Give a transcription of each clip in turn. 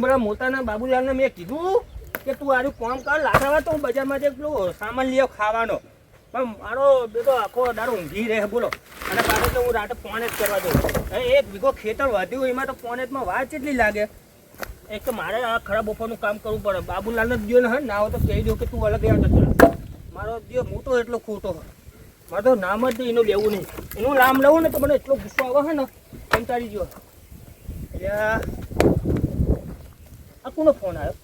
બધા મોટાના બાબુલાલને મેં કીધું કે તું આરું કામ કર લાખાવા તો હું બજારમાં જે પેલું સામાન લઈ આવ ખાવાનો પણ મારો બેટો આખો દાડો ઊંઘી રહે બોલો અને પાછો તો હું રાતે ફોન જ કરવા દઉં એક વીઘો ખેતર વધ્યું એમાં તો ફોન જમાં વાર કેટલી લાગે એક તો મારે આ ખરાબ બપોરનું કામ કરવું પડે બાબુલાલને જ દો ને હા ના હોય તો કહી દો કે તું અલગ રહેતો મારો દિયો મોટો એટલો ખોટો હોય મારે તો નામ જ એનું લેવું નહીં એનું નામ લઉં ને તો મને એટલો ગુસ્સો આવે છે ને કંટાળી ગયો આ કોનો ફોન આવ્યો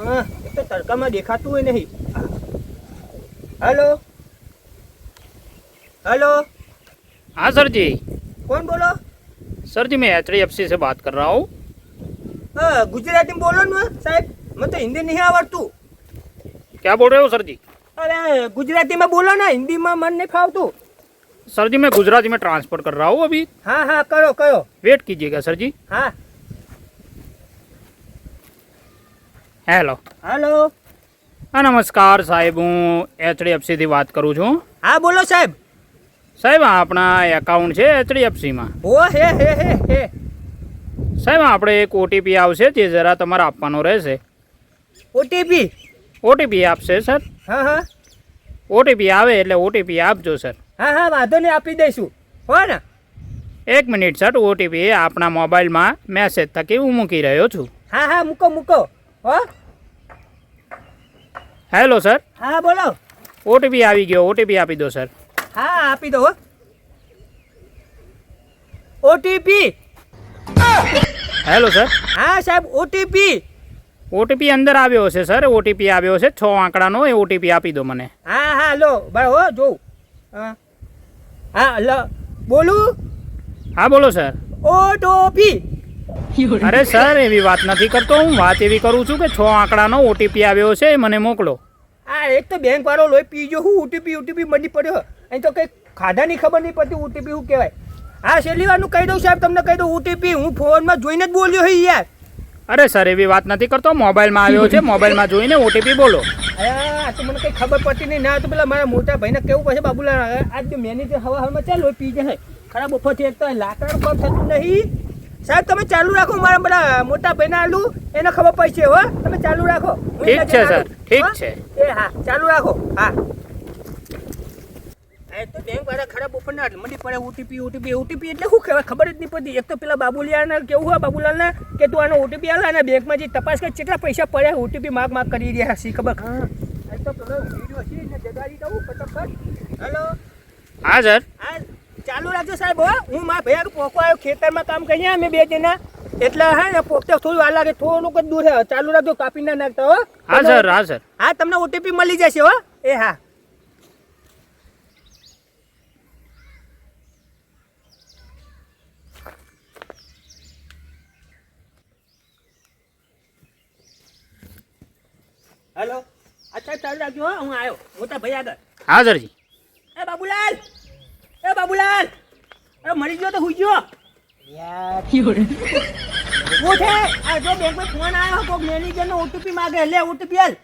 હા એક તો તડકામાં દેખાતું હોય નહીં हेलो हेलो हाँ सर जी कौन बोलो सर जी मैं HDFC से बात कर रहा हूँ गुजराती में बोलो ना साहब मैं तो हिंदी नहीं आवड़तू क्या बोल रहे हो सर जी अरे गुजराती में बोलो ना हिंदी में मन नहीं फावतू सर जी मैं गुजराती में ट्रांसफर कर रहा हूँ अभी हाँ हाँ करो करो वेट कीजिएगा सर जी हाँ हेलो हेलो हाँ नमस्कार साहेब हूँ HDFC થી વાત કરું છું हाँ बोलो साहब સાહેબ આપણા એકાઉન્ટ છે HDFC માં ओ हे સાહેબ આપણે એક OTP આવશે જે જરા તમારે આપવાનો રહેશે ओटीपी OTP આપશે સર हाँ हाँ OTP આવે એટલે OTP આપજો સર हाँ हाँ वांधो नहीं आपी दईशु हो ने એક મિનિટ સર OTP આપણા મોબાઈલમાં મેસેજ થકી હું મૂકી રહ્યો છું हाँ हाँ મૂકો મૂકો हो હેલો સર हाँ बोलो OTP આવી ગયો OTP આપી દો સર हाँ आपी दो ओटीपी હેલો સર हाँ साहब ओटीपी OTP અંદર આવ્યો છે સર OTP આવ્યો છે 6 આંકડાનો એ OTP આપી દો મને हाँ हाँ लो भाई हो जो हाँ हाँ लो बोलू હા બોલો સર ओटीपी અરે સર એવી વાત નથી કરતો હું વાત એવી કરું છું કે 6 આંકડાનો OTP આવ્યો છે એ મને મોકલો આ એક તો બેંક વાળો લોહી પી ગયો હું ઓટીપી મંડી પડ્યો અહીં તો કંઈ ખાધાની ખબર નહીં પડતી ઓટીપી શું કહેવાય હા છેલ્લી વારનું કહી દઉં સાહેબ તમને કહી દઉં ઓટીપી હું ફોનમાં જોઈને જ બોલ્યો હોય યાર અરે સર એવી વાત નથી કરતો મોબાઈલમાં આવ્યો છે મોબાઈલમાં જોઈને OTP બોલો આ તો મને કંઈ ખબર પડતી નહીં ના તો પેલા મારા મોટા ભાઈને કેવું પડશે બાબુલા આજ જો મેનેજર હવામાં ચાલ લોહી પી જાય ખરાબ બફોરથી એક તો લાકડાનું કામ થતું નહીં સાહેબ તમે ચાલુ રાખો મારા બધા મોટા ભાઈને આલું એને ખબર પડશે હો તમે ચાલુ રાખો ઠીક છે સર ઠીક છે એ હા ચાલુ રાખો હા તો બેંક વાળા ખરાબ ઓફર ના મંડી પડે ઓટીપી એટલે શું કહેવાય ખબર જ નહીં પડતી એક તો પેલા બાબુલિયાને કેવું હોય બાબુલાલને કે તું આનો ઓટીપી આલે અને બેંકમાં જે તપાસ કરે કેટલા પૈસા પડ્યા ઓટીપી માગ કરી રહ્યા સી ખબર હા તો પેલો વિડીયો છે ને જગાડી દઉં ફટાફટ હેલો હા સર હા ચાલુ રાખજો સાહેબ હો હું મારા ભૈયા પોકો આવ્યો ખેતરમાં કામ કરીએ અમે બે જણા એટલે હા ને પોકતે થોડું વાર લાગે થોડુંક જ દૂર છે ચાલુ રાખજો કાપી ના નાખતા હો હા સર હા તમને ઓટીપી મળી જશે હો એ હા હેલો અચ્છા ચાલુ રાખજો હો હું આવ્યો મોટા ભાઈ આગળ હા સરજી એ બાબુલાલ અરે મરી ગયો તો હુઈ ગયો યાર હું છે આ જો બેંકમાં ફોન આવ્યો કોક મેનેજરનો ઓટીપી માંગે લે ઓટીપી હાલ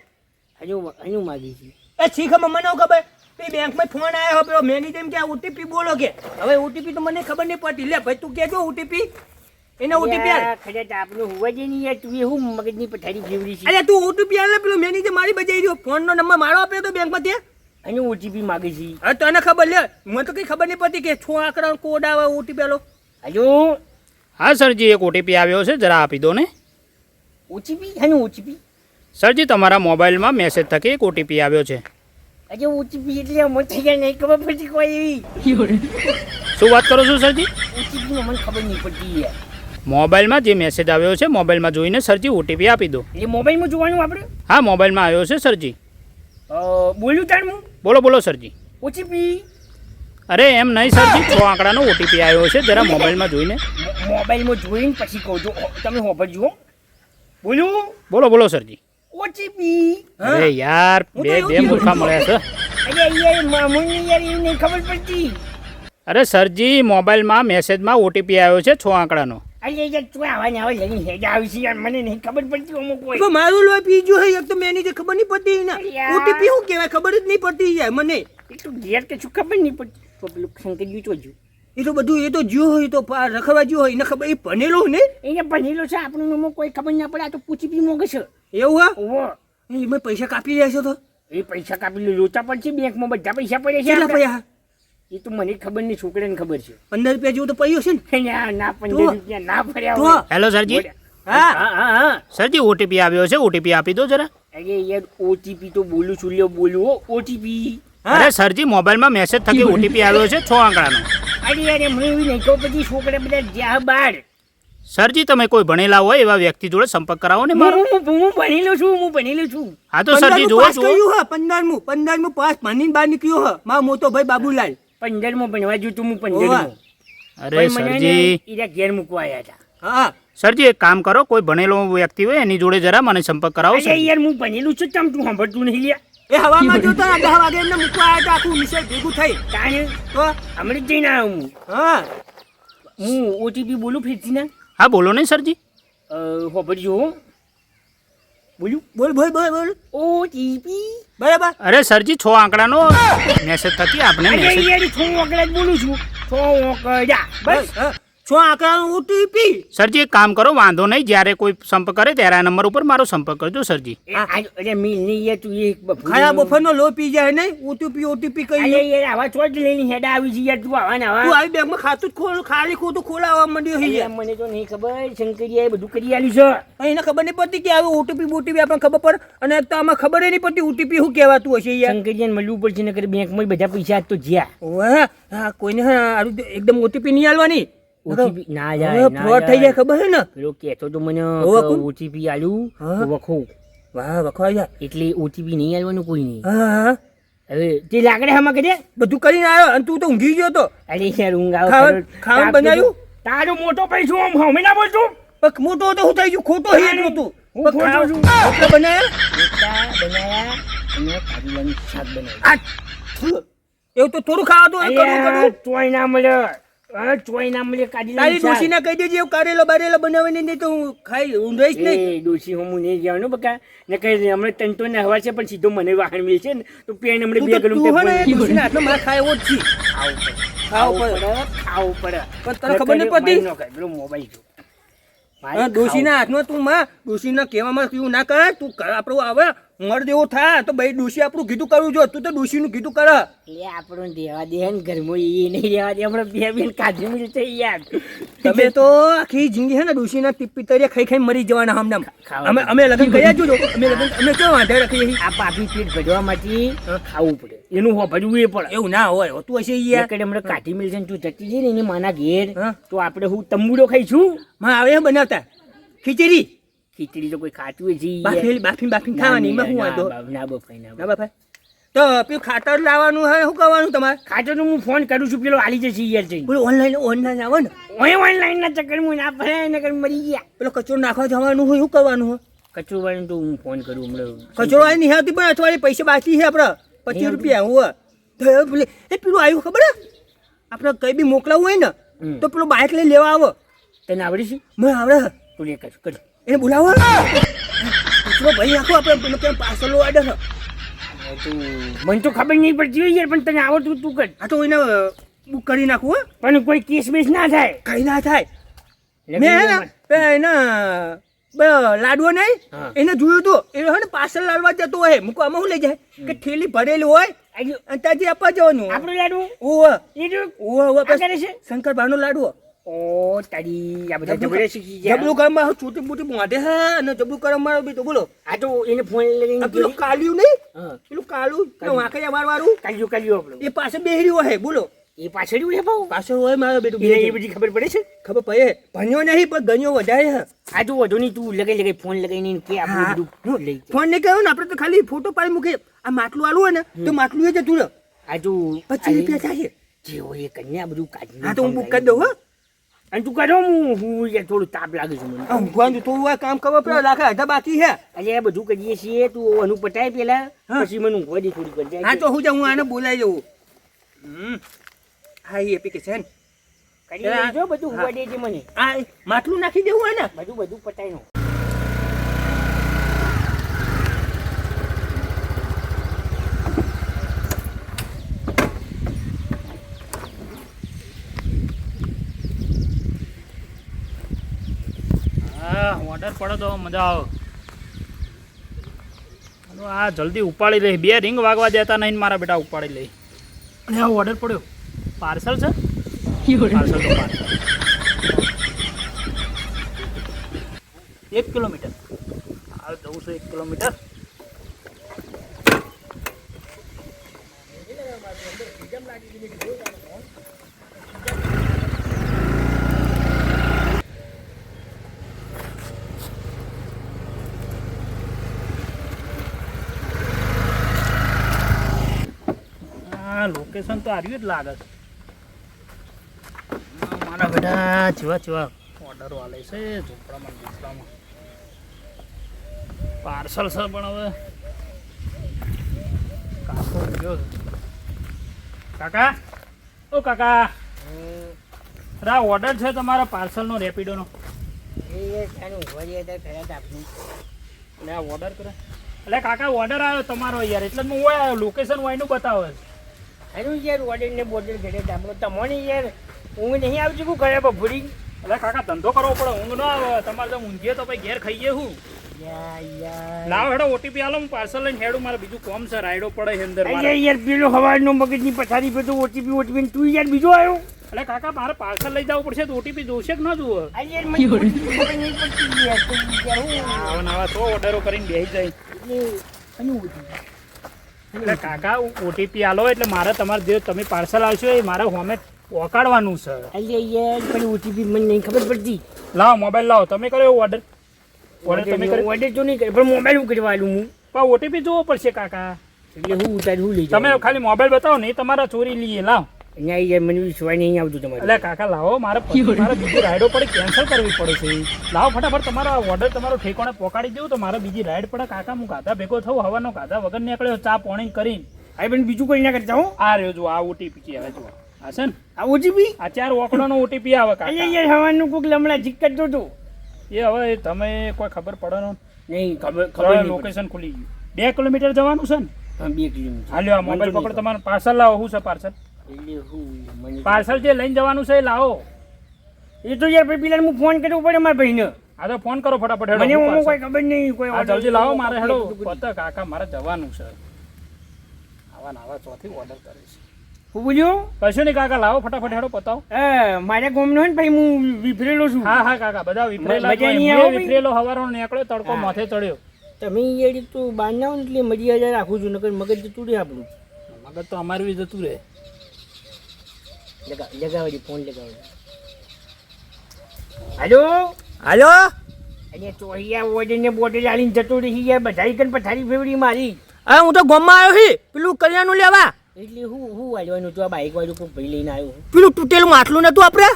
હજુ માંગી છે એ શીખ મને ખબર એ બેંકમાં ફોન આવ્યો પેલો મેનેજર કે ઓટીપી બોલો કે હવે ઓટીપી તો મને ખબર નહીં પડતી લે ભાઈ તું કેજો ઓટીપી એને ઓટીપી હાલ કદાચ આપણું હોવા જ નહીં યાર તું એવું મગજની પથારી જેવડી છે અરે તું ઓટીપી હાલ પેલો મેનેજર મારી બજાઈ રહ્યો ફોનનો નંબર મારો આપ્યો તો બેંકમાં તે અને ઓટીપી માગે છે હવે તને ખબર લે મને તો કઈ ખબર નહીં પડતી કે 6 આંકડા કોડ આવે ઓટીપી આલો હજુ હા સરજી એક OTP આવ્યો છે જરા આપી દો ને ઓટીપી અને ઓટીપી સરજી તમારા મોબાઈલમાં મેસેજ થકી એક OTP આવ્યો છે હજુ ઓટીપી એટલે મને થઈ જાય નહીં ખબર પડતી કોઈ એવી શું વાત કરો છો સરજી ઓટીપીનો મને ખબર નહીં પડતી યાર મોબાઈલમાં જે મેસેજ આવ્યો છે મોબાઈલમાં જોઈને સરજી OTP આપી દો એટલે મોબાઈલમાં જોવાનું આપણે હા મોબાઈલમાં આવ્યો છે સરજી બોલ્યું તાર હું બોલો સરજી ઓટીપી અરે એમ નહીં સરજી 6 આંકડાનો OTP આવ્યો છે જરા મોબાઈલમાં જોઈને મોબાઈલમાં જોઈને પછી કહું છો તમે હોભળજો બોલ્યું બોલો સરજી ઓટીપી અરે યાર બે મૂર્ખા મળ્યા છે અરે યાર મને યાર એ નહીં ખબર પડતી અરે સરજી મોબાઈલમાં મેસેજમાં OTP આવ્યો છે 6 આંકડાનો અરે યાર તું આવા ને આવા લઈને હેડ આવી છે યાર મને નહીં ખબર પડતી અમુક કોઈ તો મારું લોહી પી ગયો હે એક તો મેનેજર ખબર નહીં પડતી ને ઓટીપી શું કહેવાય ખબર જ નહીં પડતી યાર મને એ તો ઘેર કે શું ખબર નહીં પડતી તો પેલું શંકરજી જોજો એ તો બધું એ તો જ્યો હોય તો રખડવા જ્યો હોય એને ખબર એ ભણેલો ને એને ભણેલો છે આપણું નામ કોઈ ખબર ના પડે આ તો પૂછી મોગે છે એવું હા ઓહો એમાં પૈસા કાપી રહ્યા છો તો એ પૈસા કાપી લોચા પણ છે બેંકમાં બધા પૈસા પડે છે કેટલા આપણા. પૈસા એ તો મને ખબર નહીં છોકરાને ખબર છે 15 રૂપિયા જેવું તો પડ્યું છે ને ના ના 15 તો? રૂપિયા ના ભર્યા તો? હોય. હેલો સરજી હા હા હા હા સરજી ઓટીપી આવ્યો છે ઓટીપી આપી દો જરા અરે યાર ઓટીપી તો બોલું છું લ્યો બોલું હો ઓટીપી હા. અરે સરજી મોબાઈલમાં મેસેજ થકી ઓટીપી આવ્યો છે 6 આંકડાનો અરે યાર એમ એવું નહીં કહું પછી છોકરા બધા જ્યાં બહાર સરજી તમે કોઈ ભણેલા હોય એવા વ્યક્તિ જોડે સંપર્ક કરાવો ને મારો હું ભણેલો છું હા તો સરજી જુઓ પાસ જુઓ કર્યું હા 15મું પાસ ભણીને બહાર નીકળ્યો હા મારો મોટો ભાઈ બાબુલાલ 15માં ભણવા જોતું હું ઓવા. 15માં અરે સરજી ઈરા ઘેર મૂકવા આવ્યા હતા હા સરજી એક કામ કરો કોઈ ભણેલો વ્યક્તિ હોય એની જોડે જરા મને સંપર્ક કરાવો અરે સરજી. યાર હું ભણેલું છું તમ તું સાંભળતું નહીં લ્યા એ હવામાં જોતો 10 વાગે એમને મૂકવા આવ્યા હતા આખું મિસળ ભેગું થઈ તાણે તો હમણાં જ જઈને આવ્યો હા હું ઓટીપી બોલું ફરીથી ના હા બોલો ને સરજી સાંભળજો હો. બોલું બોલ બોલ બોલ બોલ ઓટીપી બરાબર અરે સરજી 6 આંકડાનો મેસેજ થકી આપને અરે મેસેજ યાર છું વગર જ બોલું છું છું વગર બસ હા 6 આંકડાનું ઓટીપી સરજી એક કામ કરો વાંધો નહીં જ્યારે કોઈ સંપર્ક કરે ત્યારે આ નંબર ઉપર મારો સંપર્ક કરજો સરજી અરે મિલ નહીં યાર તું એક ખાયા બફરનો લો પી જાય નહીં ઓટીપી અરે કહીએ યાર આવા ચોટ લઈને હેડા આવી જઈ યાર તું આવા ને તું આવા આવી બેગમાં ખાતું જ ખોલ ખાલી ખોટું ખોલાવવા માંડ્યો અરે છે મને તો નહીં ખબર શંકરિયાએ બધું કરી આલ્યું છે એને ખબર નહીં પડતી કે આવે ઓટીપી આપણને ખબર પડે અને તો આમાં ખબર નહીં પડતી ઓટીપી શું કહેવાતું હશે યાર શંકરિયાને મળવું પડશે નકર બેંકમાં બધા પૈસા આજ તો જ્યાં ઓવે હા કોઈને હા આરું તો એકદમ ઓટીપી નહીં આલવાની ઓટીપી ના હવે જાય ના ફ્રોડ થઈ જાય ખબર છે ને પેલો કહેતો તો મને હોવે કોણ? ઓટીપી આલ્યું હા. તો વખો વાહ વખવાઈ જાય એટલે ઓટીપી નહીં આલવાનું કોઈ નહીં હા હા હવે તે લાકડે હમા કરે બધું કરીને આવ્યો અને તું તો ઊંઘી ગયો તો અરે યાર ઊંઘ આવે ખાવાનું બનાવ્યું? તારો મોટો પૈસો આમ હમે ના બોલતું પણ મોટો તો હું થઈ ગયું ખોટો હી એટલું તું હું ખોટો છું. રોટલા બનાવ્યા રોટલા બનાયા અને કારેલાનું શાક બનાવ્યું આ, એવું તો થોડું ખાવા તો અરે ચોય ના મળે ચોય ના મળે તારી કારેલાનું શાક. ડોશીને કહી દેજે એવું કારેલો બારેલો બનાવીને નહીં તો હું ખાઈ ઊંઘાઈશ નહીં એ ડોશી હું નહીં જવાનું બકા ને કઈ હમણાં તંતો ને હવા છે પણ સીધો મને વાહન મળશે ને તો પેન હમણાં બે તું ગલું હે ને ડોશીના હાથમાં માર ખાય એવો જ છી ખાવું પડે પણ તને ખબર નહીં પડતી? પેલો મોબાઈલ જો હા, ડોશીના હાથમાં તું માં ડોશીના કહેવામાં તું ના કર તું કર આપણું આવે મર જેવો થા તો ભાઈ ડોશી આપણું કીધું કરવું જો તું તો ડોશીનું કીધું કર એટલે આપણો દેવા દે ને ઘરમાં એ નહીં રહેવા દે હમણાં બે બેન કાઢી મળશે યાર તમે તો આખી જિંદગી છે ને ડોશીના પિત્તરિયા ખાઈ ખાઈ મરી જવાના હમણાં ખાવા અમે લગ્ન કર્યા જોજો અમે કેવા વાંધા રાખીએ છીએ? આ પાપી પેટ ભરવા માટે ખાવું પડે એનું ભરવું એ પડે એવું ના હોય હોતું હશે યાર એકડે હમણાં કાઢી મળશે ને તું જતી જઈ ને એને માના ઘેર હા. તો આપણે હું તંબુડો ખાઈશું માં આવે એમ બનાવતા ખીચડી ખીચડી તો કોઈ ખાતું હોય છે બાફી ખાવાની એમાં શું વાંધો ના બફાઈ ના ના બાપા તો પેલું ખાતર લાવવાનું હોય શું કરવાનું તમારે ખાતો તો હું ફોન કરું છું પેલો આલી જશે યાર જઈ પેલું ઓનલાઈન આવે ને ઓય ઓનલાઈન ના ચક્કરમાં ના પડે નકર મરી ગયા પેલો કચરો નાખવા જવાનું હોય શું કરવાનું હોય કચરો વાળીને તો હું ફોન કરું હમણાં કચરો વાળી નહીં આવતી પણ અઠવાડિયે પૈસા બાકી છે આપણે 25 રૂપિયા હું તો પેલું આવ્યું ખબર હે? આપણે કઈ બી મોકલાવું હોય ને તો પેલું બાઇક લઈ લેવા આવો તને આવડે છે મને આવડે તું લે કર એને બોલાવો કચરો ભાઈ આખો આપણે પેલો કેમ પાર્સલ આડે છે મને તો ખબર નહીં પડતી હોય યાર પણ તને આવડતું તું કર આ તો એને બુક કરી નાખું હો પણ કોઈ કેસ બેસ ના થાય કઈ ના થાય મેં હે ને પેલા એના લાડવો નહીં હા. એને જોયું હતું એ હે ને પાર્સલ લાડવા જતો હોય મૂકવામાં શું લઈ જાય કે થેલી ભરેલી હોય આજુ અને ત્યાંથી આપવા જવાનું આપણું લાડુ ઓવે એ જો ઓવે ઓવે આ કરે છે શંકરભાઈનો લાડવો ઓ તારી આ બધા જબરે શીખી ગયા જબલું કરવામાં છોટી મોટી મોઢે હે અને જબલું કરવામાં બી તો બોલો આ તો એને ફોન લઈને આ પેલું કાલ્યું નહીં હા પેલું કાલું વાંકડિયા વાળું કાલ્યું આપણું એ પાસે બેહરી હોય બોલો એ પાછળ રે ભાવ પાછળ હોય મારો બેટું એને એ બધી ખબર પડે છે ખબર પડે ભણ્યો નહીં પણ ગણ્યો વધારે હે આ તો વધુ નહીં તું લગાઈ ફોન લગાઈને કે હા. આપણું બધું લઈ જા. ફોન ને કહ્યું ને આપણે તો ખાલી ફોટો પાડી મૂકીએ આ માટલું આલું હોય ને તો માટલું એ જતું રહે આ તો 25 રૂપિયા થાય જે હોય એ કન્યા બધું કાઢી હા તો હું બુક કરી દઉં હો અને તું કરો હું યાર થોડું તાપ લાગે છે મને ઊંઘવાનું થોડું આ કામ કરવા પેલા લાખે અડધા બાકી છે અરે આ બધું કરીએ છીએ તું આનું પટાય પેલા હા. પછી મને ઊંઘવા દે થોડી કરી હા તો હું જાઉં હું આને બોલાવી જવું હા એ એપ્લિકેશન કરી લેજો બધું ઊંઘવા દેજે મને આ માટલું નાખી દેવું હોય ને બધું પટાય નો ઓર્ડર પડે તો મજા આવે. હાલો, આ જલ્દી ઉપાડી લઈ. 2 રિંગ વાગવા દેતા નહીં ને મારા બેટા ઉપાડી લઈ. અને આ ઓર્ડર પડ્યો. પાર્સલ છે? પાર્સલ તો પાર્સલ. 1 કિલોમીટર. આ જવું છે 1 કિલોમીટર. લોકેશન તો આવ્યું જ લાગે છે. મારા બધા જેવા ઓર્ડરો આલે છે ઝૂંપડામાં ઝૂંપડામાં. પાર્સલ છે પણ હવે કાકો ગયો. કાકા, ઓ કાકા, અરે આ ઓર્ડર છે તમારા પાર્સલનો રેપિડોનો. એટલે આ ઓર્ડર કરે. એટલે કાકા ઓર્ડર આવ્યો તમારો યાર, એટલે હું હોય લોકેશન વાયનું બતાવે છે. અરે યાર ઓર્ડર ને બોર્ડર ઘરે ડાબલો તમને યાર ઊંઘ નહીં આવતી શું કરે બફુરી. એટલે કાકા ધંધો કરવો પડે, ઊંઘ ન આવે. તમારે તો ઊંઘીએ તો પછી ઘેર ખાઈએ હું. લાવ હેડો ઓટીપી આલો, હું પાર્સલ લઈને હેડું. મારે બીજું કોમ છે, રાયડો પડે છે અંદર. યાર પેલો હવારનો મગજની પથારી પર તો ઓટીપી તું યાર બીજો આવ્યો. એટલે કાકા મારે પાર્સલ લઈ જવું પડશે તો ઓટીપી જોશે કે ન જોવે? આવા નવા તો ઓર્ડરો કરીને બેસી જાય. એટલે કાકા ઓટીપી આલો એટલે મારે તમારે જે તમે પાર્સલ આવશો એ મારે હોમે પહોંચાડવાનું છે. યાર પણ ઓટીપી મને નહીં ખબર પડતી. લાવો મોબાઈલ લાવો. તમે કર્યો ઓર્ડર? તમે કર્યો ઓર્ડર તો નહીં કરે પણ મોબાઈલ હું કરવા આલું હું. પણ ઓટીપી જોવો પડશે કાકા. એટલે હું ઉતારી હું લઈ તમે ખાલી મોબાઈલ બતાવો નહીં તમારા ચોરી લઈએ. લાવ. અહીંયા યાર મને વિશ્વાસ નહીં આવતું તમારે. એટલે કાકા લાવો, મારે બીજી રાઈડો પડે કેન્સલ કરવી પડે છે. લાવો ફટાફટ તમારો ઓર્ડર તમારો ઠેકાણે પહોંચાડી દઉં તો મારે બીજી રાઈડ પડે. કાકા હું ગાધા ભેગો થવું, હવાનો ગાધા વગર નીકળ્યો ચા પોણી કરીને. હા પણ બીજું કોઈ ના કરતા હું. આ રહ્યો જો, આ ઓટીપી આવે જો. આ છે ને આ ઓટીપી, આ 4 ઓકડાનો ઓટીપી આવે કાકા. યાર હવાનું કોક લમડા જીક કરતો હતો. એ હવે તમે કોઈ ખબર પડે નહીં ખબર લોકેશન ખુલી ગયું. 2 કિલોમીટર જવાનું છે ને? હા 2 કિલોમીટર. હાલ્યો આ મોબાઈલ પકડ. તમારે પાર્સલ લાવો. શું છે પાર્સલ? પાર્સલ જે લઈને જવાનું છે એ લાવો. એ તો યાર પેલા હું ફોન કરવો પડે મારા ભાઈને. હા તો ફોન કરો ફટાફટ. હેડો મને કોઈ ખબર નહીં. કોઈ આ જલ્દી લાવો. મારે હેડો પતા કાકા મારે જવાનું છે. આવા નાવા ચોથી ઓર્ડર કરે છે. હું બોલ્યો? કશું નહીં કાકા, લાવો ફટાફટ. હેડો પતાવો. મારા ગામનો હોય ને ભાઈ હું વિફરેલો છું. હા હા કાકા બધા વિફરેલા. વિફરેલો હવારો નીકળ્યો, તડકો માથે ચડ્યો. તમે યાર તું બહાર ના હોય એટલે મર્યાદા રાખું છું, નકર મગજ જતું રહે આપણું. મગજ તો અમારું બી જતું રહે. લગાવડી ફોન લગાવડી. હાલો હાલો, અને ચોરિયા ઓર્ડર ને બોર્ડર આલીને જતો રહી યાર. બધાઈ કન પથારી ફેવડી મારી. હા હું તો ગામમાં આવ્યો છી પેલું કરિયાનું લેવા. એટલે હું વાળવાનું તો આ બાઈક વાળું કોઈ ભાઈ લઈને આવ્યો. પેલું તૂટેલું માટલું નતું આપણે?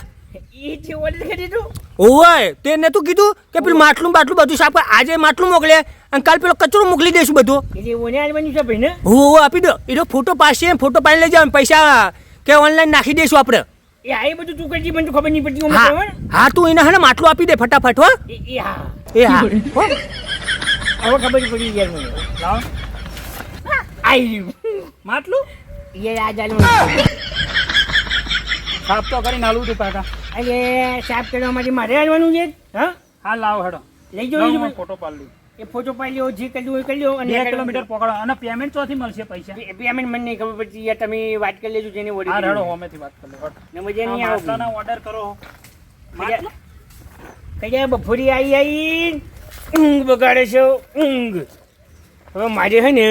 એ છે ઓર્ડર કરી દીધો. ઓય તે નતું કીધું કે પેલું માટલું બાટલું બધું સાફ કર. આજે માટલું મોકલે અને કાલ પેલો કચરો મોકલી દઈશું બધું. એટલે ઓને આલવાની છે ભાઈ ને? હો આપી દો. એનો ફોટો પાડશે, ફોટો પાડી લઈ જાવ. પૈસા કે ઓનલાઈન નાખી દઈશું આપણે. એ આ બધું તું કરજી, મને તો ખબર નહીં પડતી. હા તું એને હે ને માટલું આપી દે ફટાફટ. હો એ હા હો હવે ખબર પડી યાર મને. લાવો આઈ રહ્યું માટલું. યાર આ જાલ સાફ તો કરીને હાલું તું કાકા. અરે સાફ કરવા માટે મારે આવવાનું છે. હા હા લાવો હેડો. લઈ જાઓ. ફોટો પાડી એ ફોટો પાડી લ્યો, જે કર્યું એ કરી લ્યો. 2 કિલોમીટર પકડો. અને પેમેન્ટ ચોથી મળશે પૈસા? પેમેન્ટ મને નહીં ખબર પડતી યાર. તમે વાત કરી લેજો જેને ઓર્ડર. હા હેડો હોમેથી વાત કરી લો. ને મજા નહીં આવે. ઓર્ડર કરો. કયા બફોરી આવી ઊંઘ બગાડે છે ઊંઘ. હવે મારે હે ને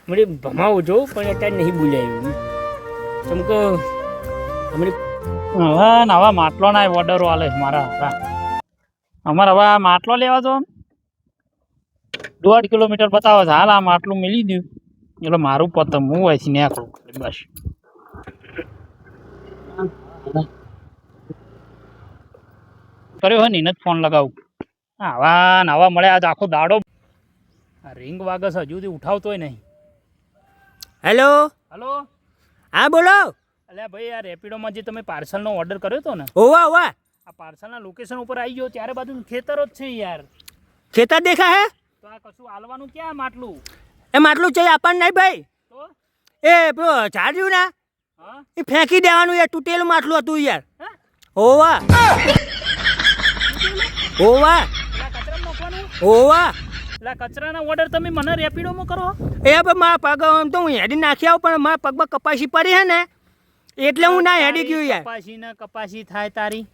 મારે ભમાવો જો પણ અત્યારે નહીં બોલાયું. કેમ કે અમારે હવે નવા માટલો ના ઓર્ડરો આલે છે મારા. અમારે હવે આ માટલો લેવા જો 1.5 કિલોમીટર બતાવે છે. હાલ આ માટલું મિલી દઉં એટલે મારું પતંગ હું હોય છે નીકળું બસ. કર્યો હોય ને એને જ ફોન લગાવું. આવા નવા મળ્યા આજ આખો દાડો. આ રિંગ વાગે છે હજુ સુધી ઉઠાવતોય નહીં. હેલો. હલો હા બોલો. અલ્યા ભાઈ આ રેપિડોમાં જે તમે પાર્સલનો ઓર્ડર કર્યો હતો ને, ઓવા ઓવા આ પાર્સલના લોકેશન ઉપર આવી ગયો ત્યારે બાજુ ખેતરો જ છે યાર. ખેતર દેખા હે તો આ કશું હાલવાનું ક્યાં માટલું? એ માટલું ચાઈ આપણને નહીં ભાઈ. તો એ પેલો ઝાડ્યું ના હા એ ફેંકી દેવાનું યાર. તૂટેલું માટલું હતું યાર. હા? ઓવા હોવા પેલા કચરામાં નાખવાનું હોવા એટલે કચરાના ઓર્ડર તમે મને રેપિડોમાં કરો એ પણ મારા પગ આમ તો હું હેડી નાખી આવું પણ મારા પગમાં કપાસી પડી હે ને એટલે હું ના હેડી ગયું યાર. કપાસી ને કપાસી થાય તારી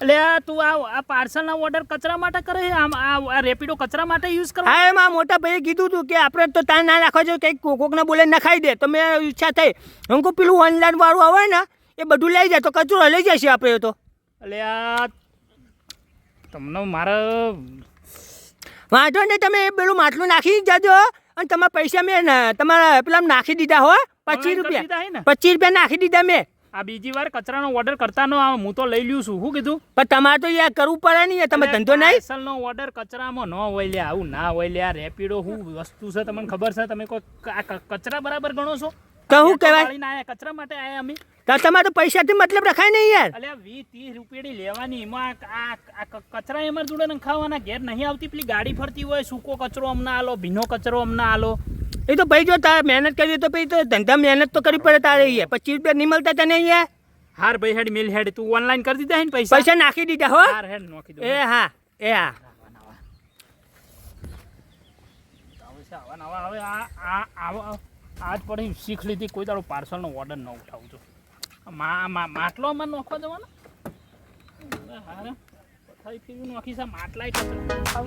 એટલે આ તું આ પાર્સલના ઓર્ડર કચરા માટે કરે છે? આ રેપિડો કચરા માટે યુઝ કરો? હા એમાં મોટા ભાઈએ કીધું હતું કે આપણે તો ત્યાં ના નાખવા જોઈએ કંઈક કોકને બોલે નખાઈ દે તો મેં ઈચ્છા થઈ હું કહું પેલું ઓનલાઈન વાળું આવે ને એ બધું લઈ જાય તો કચરો લઈ જશે આપણે તો. એટલે આ તમને મારે વાંધો નહીં તમે એ પેલું માટલું નાખી જજો અને તમારા પૈસા મેં તમારા પેલા નાખી દીધા હો 25 Online કરી દીધા હે ને? રૂપિયા 25 રૂપિયા નાખી દીધા મેં. આ બીજી વાર કચરાનો ઓર્ડર કરતા નો હું તો લઈ લ્યું છું. શું કીધું? પણ તમારે તો યાર કરવું પડે નહીં તમે ધંધો નહીં. પાર્સલનો ઓર્ડર કચરામાં ન હોય લે, આવું ના હોય લે. આ રેપિડો શું વસ્તુ છે તમને ખબર છે? તમે કોઈ આ કચરા બરાબર ગણો છો? તો શું કહેવાય? વાળીને આયા કચરા માટે આયા અમે. તો તમારે તો પૈસાથી મતલબ રખાય નહીં યાર. અલ્યા 20-30 રૂપિયાની લેવાની એમાં આ કચરા એમાં જોડે નખાવાના ઘેર નહીં આવતી. પેલી ગાડી ફરતી હોય સૂકો કચરો અમને આલો, ભીનો કચરો અમને આલો. એ તો ભાઈ જો તારે મહેનત કરી તો ભાઈ તો ધંધા મહેનત તો કરવી પડે તારે યાર. 25 રૂપિયા નહીં મળતા તને યાર. હાર ભાઈ હેડ મિલ હેડ તું ઓનલાઈન કરી દીધા હે ને પૈસા? પૈસા નાખી દીધા હો. હાર હેડ નાખી દો. એ હા એ હા હવે આજ પછી શીખ લીધી કોઈ તારો પાર્સલનો ઓર્ડર ન ઉઠાવું છું. માટલોમાં નાખવા જવાનો હારે પથારી ફેરવી નાખી છે માટલાય કચરો